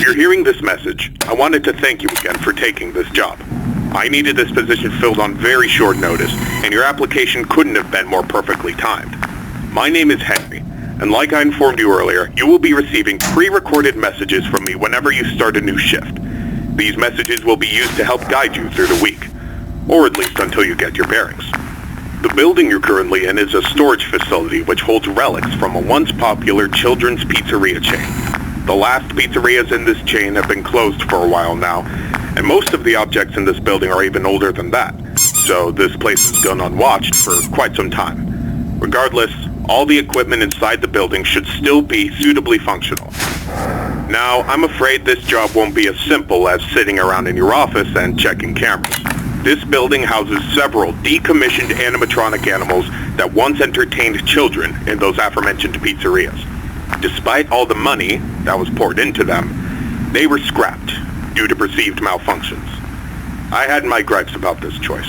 you're hearing this message, I wanted to thank you again for taking this job. I needed this position filled on very short notice, and your application couldn't have been more perfectly timed. My name is Henry, and like I informed you earlier, you will be receiving pre-recorded messages from me whenever you start a new shift. These messages will be used to help guide you through the week, or at least until you get your bearings. The building you're currently in is a storage facility which holds relics from a once popular children's pizzeria chain. The last pizzerias in this chain have been closed for a while now, and most of the objects in this building are even older than that, so this place has gone unwatched for quite some time. Regardless, all the equipment inside the building should still be suitably functional. Now, I'm afraid this job won't be as simple as sitting around in your office and checking cameras. This building houses several decommissioned animatronic animals that once entertained children in those aforementioned pizzerias. Despite all the money that was poured into them, they were scrapped due to perceived malfunctions. I had my gripes about this choice,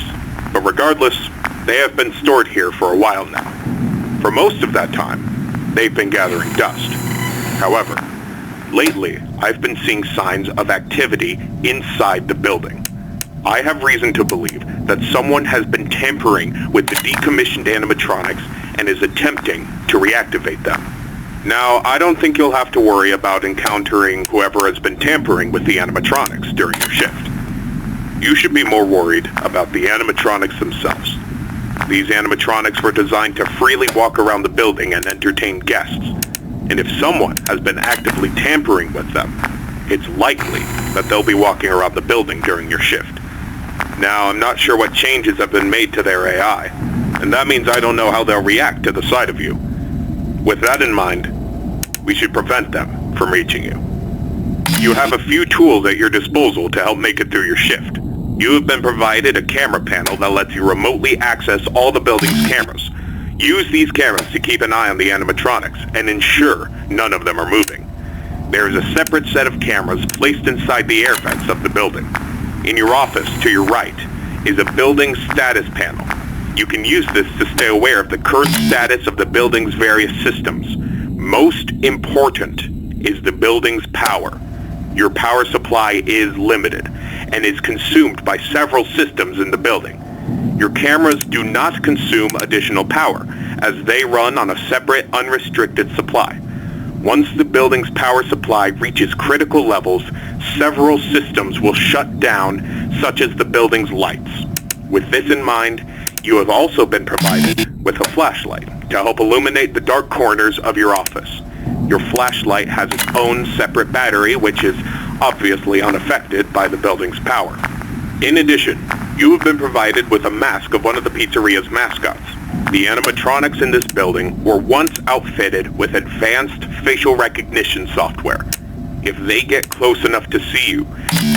but regardless, they have been stored here for a while now. For most of that time, they've been gathering dust. However, lately, I've been seeing signs of activity inside the building. I have reason to believe that someone has been tampering with the decommissioned animatronics and is attempting to reactivate them. Now, I don't think you'll have to worry about encountering whoever has been tampering with the animatronics during your shift. You should be more worried about the animatronics themselves. These animatronics were designed to freely walk around the building and entertain guests. And if someone has been actively tampering with them, it's likely that they'll be walking around the building during your shift. Now, I'm not sure what changes have been made to their AI, and that means I don't know how they'll react to the sight of you. With that in mind, we should prevent them from reaching you. You have a few tools at your disposal to help make it through your shift. You have been provided a camera panel that lets you remotely access all the building's cameras. Use these cameras to keep an eye on the animatronics and ensure none of them are moving. There is a separate set of cameras placed inside the air vents of the building. In your office, to your right, is a building status panel. You can use this to stay aware of the current status of the building's various systems. Most important is the building's power. Your power supply is limited and is consumed by several systems in the building. Your cameras do not consume additional power, as they run on a separate, unrestricted supply. Once the building's power supply reaches critical levels, several systems will shut down, such as the building's lights. With this in mind, you have also been provided with a flashlight to help illuminate the dark corners of your office. Your flashlight has its own separate battery, which is obviously unaffected by the building's power. In addition, you have been provided with a mask of one of the pizzeria's mascots. The animatronics in this building were once outfitted with advanced facial recognition software. If they get close enough to see you,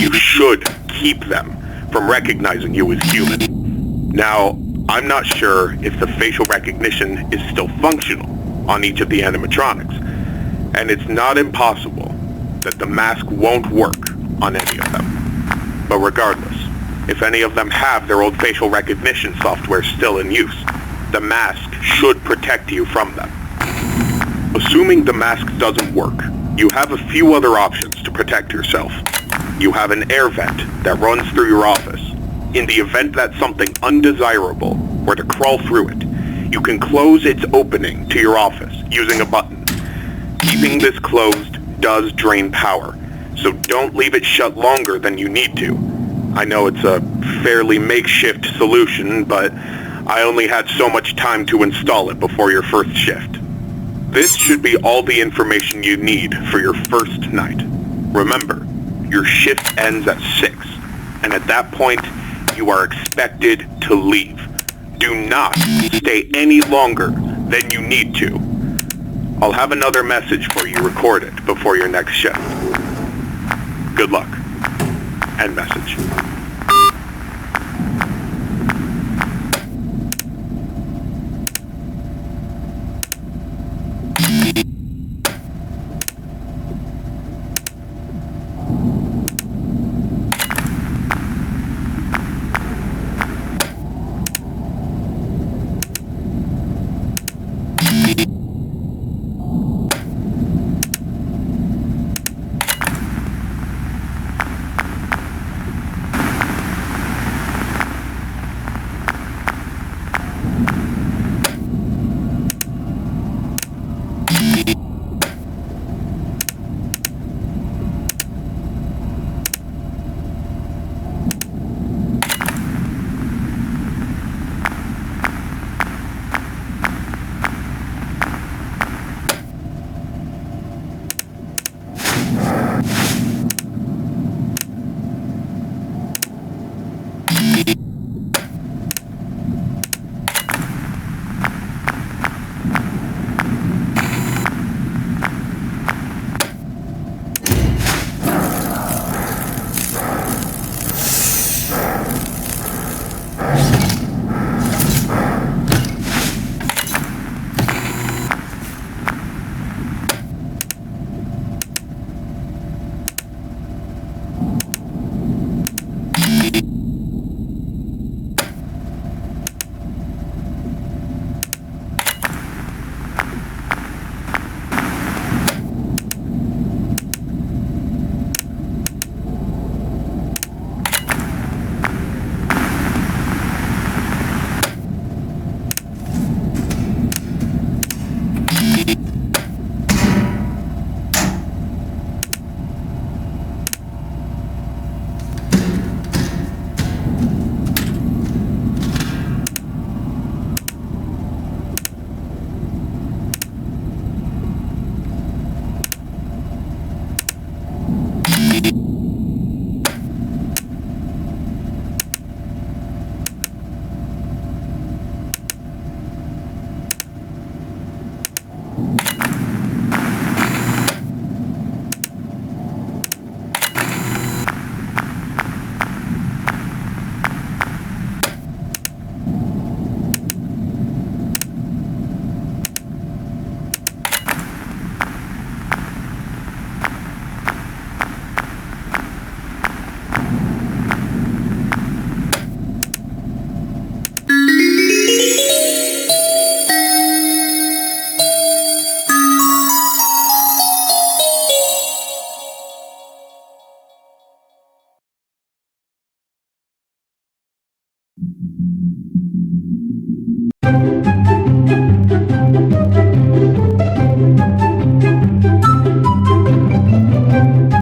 you should keep them from recognizing you as human. Now, I'm not sure if the facial recognition is still functional on each of the animatronics, and it's not impossible that the mask won't work on any of them. But regardless, if any of them have their old facial recognition software still in use, the mask should protect you from them. Assuming the mask doesn't work, you have a few other options to protect yourself. You have an air vent that runs through your office. In the event that something undesirable were to crawl through it, you can close its opening to your office using a button. Keeping this closed does drain power, so don't leave it shut longer than you need to. I know it's a fairly makeshift solution, but I only had so much time to install it before your first shift. This should be all the information you need for your first night. Remember, your shift ends at 6, and at that point, you are expected to leave. Do not stay any longer than you need to. I'll have another message for you recorded before your next shift. Good luck. End message.